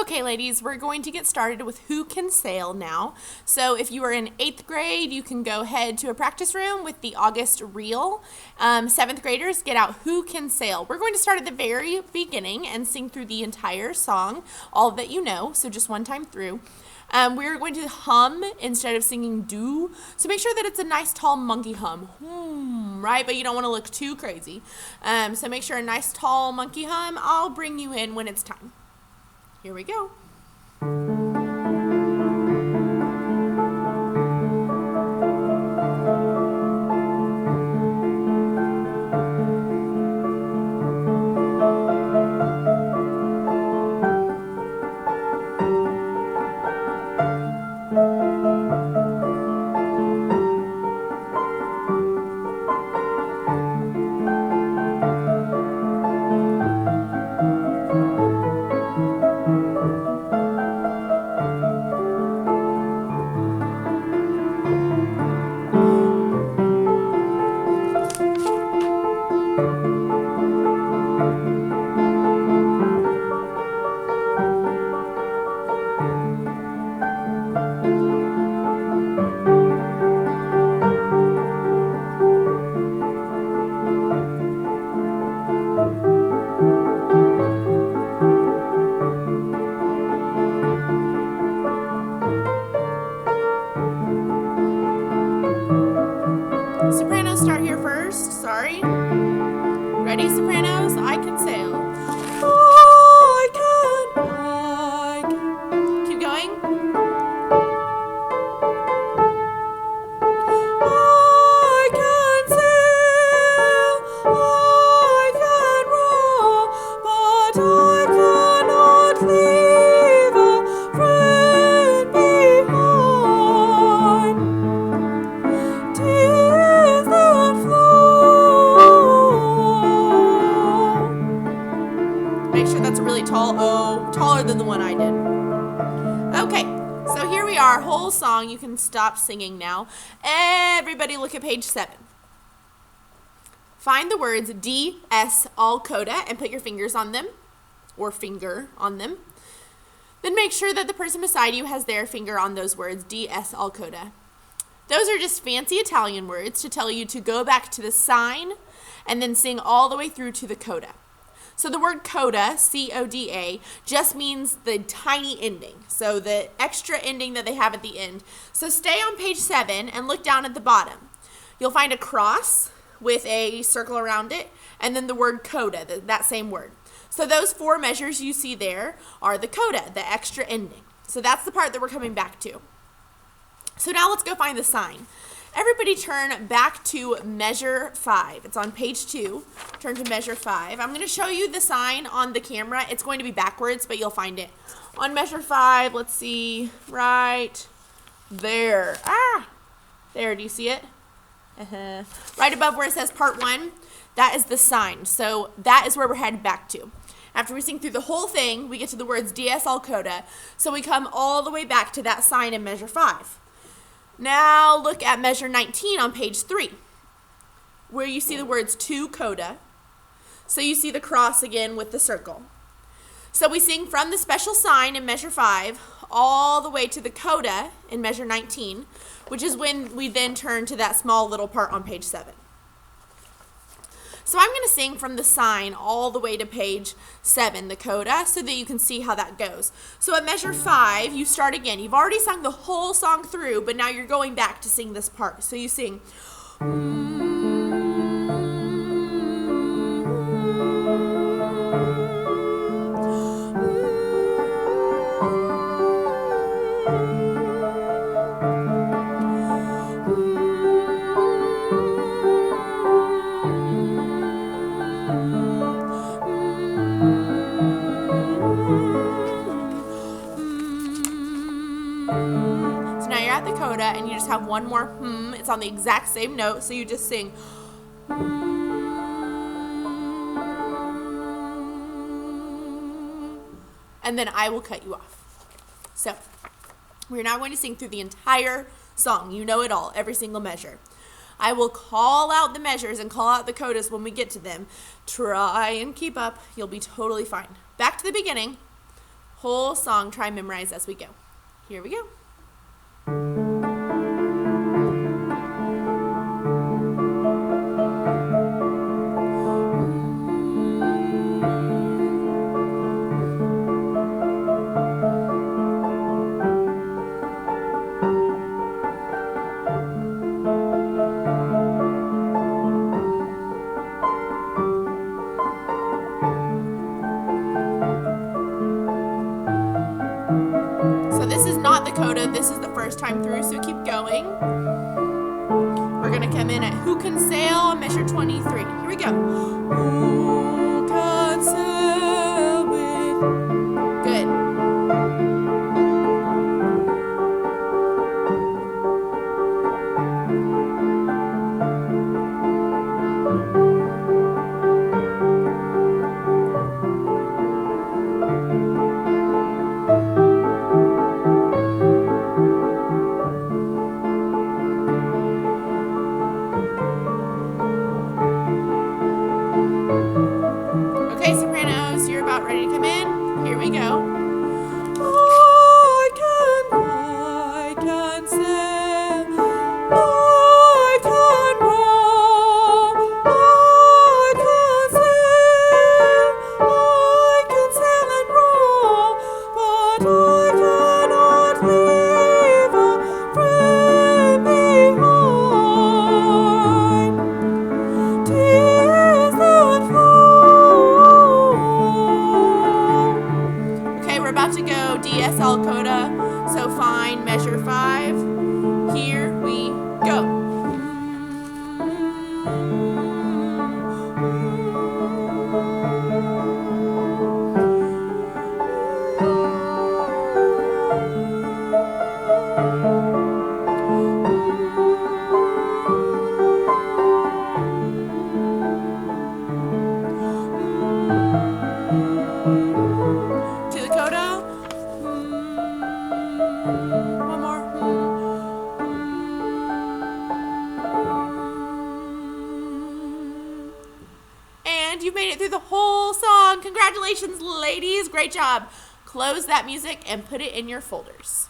Okay, ladies, we're going to get started with Who Can Sail now. So if you are in 8th grade, you can go head to a practice room with the August reel. 7th graders, get out Who Can Sail. We're going to start at the very beginning and sing through the entire song, all that you know, so just one time through. We're going to hum instead of singing do. So make sure that it's a nice tall monkey hum. Right? But you don't want to look too crazy. So make sure a nice tall monkey hum. I'll bring you in when it's time. Here we go. Sopranos start here first. Sorry. Ready, sopranos? I can sail. I can. Keep going. I can sail. I can row, but I cannot leave a friend behind. Tears that flow. Make sure that's a really tall O, taller than the one I did. Okay, so here we are, whole song. You can stop singing now. Everybody look at page 7. Find the words D, S, all coda, and put your fingers on them, or finger on them. Then make sure that the person beside you has their finger on those words, D, S, all coda. Those are just fancy Italian words to tell you to go back to the sign and then sing all the way through to the coda. So the word coda, C-O-D-A, just means the tiny ending, so the extra ending that they have at the end. So stay on page 7 and look down at the bottom. You'll find a cross with a circle around it, and then the word coda, that same word. So those 4 measures you see there are the coda, the extra ending. So that's the part that we're coming back to. So now let's go find the sign. Everybody turn back to measure 5. It's on page 2. Turn to measure 5. I'm going to show you the sign on the camera. It's going to be backwards, but you'll find it. On measure 5, let's see, right there. There, do you see it? Right above where it says part 1, that is the sign. So that is where we're headed back to. After we sing through the whole thing, we get to the words DS all coda. So we come all the way back to that sign in measure 5. Now look at measure 19 on page 3, where you see the words to coda. So you see the cross again with the circle. So we sing from the special sign in measure 5 all the way to the coda in measure 19, which is when we then turn to that small little part on page 7. So I'm going to sing from the sign all the way to page 7, the coda, so that you can see how that goes. So at measure 5, you start again. You've already sung the whole song through, but now you're going back to sing this part. So you sing. So now you're at the coda and you just have one more It's on the exact same note, so you just sing. And then I will cut you off. So we're now going to sing through the entire song. You know it all, every single measure. I will call out the measures and call out the codas when we get to them. Try and keep up. You'll be totally fine. Back to the beginning. Whole song, try and memorize as we go. Here we go. This is not the coda, this is the first time through, so keep going. We're gonna come in at Who Can Sail, measure 23. Here we go. Who can sail with... Good. Okay, sopranos, you're about ready to come in. Here we go. I can sail, I can row, I can sail and row, but I cannot leave a friend behind. Tears that flow. Okay, we're about to go DSL coda, so fine, measure 5. Here we go. To the coda. One more. And you've made it through the whole song. Congratulations, ladies. Great job. Close that music and put it in your folders.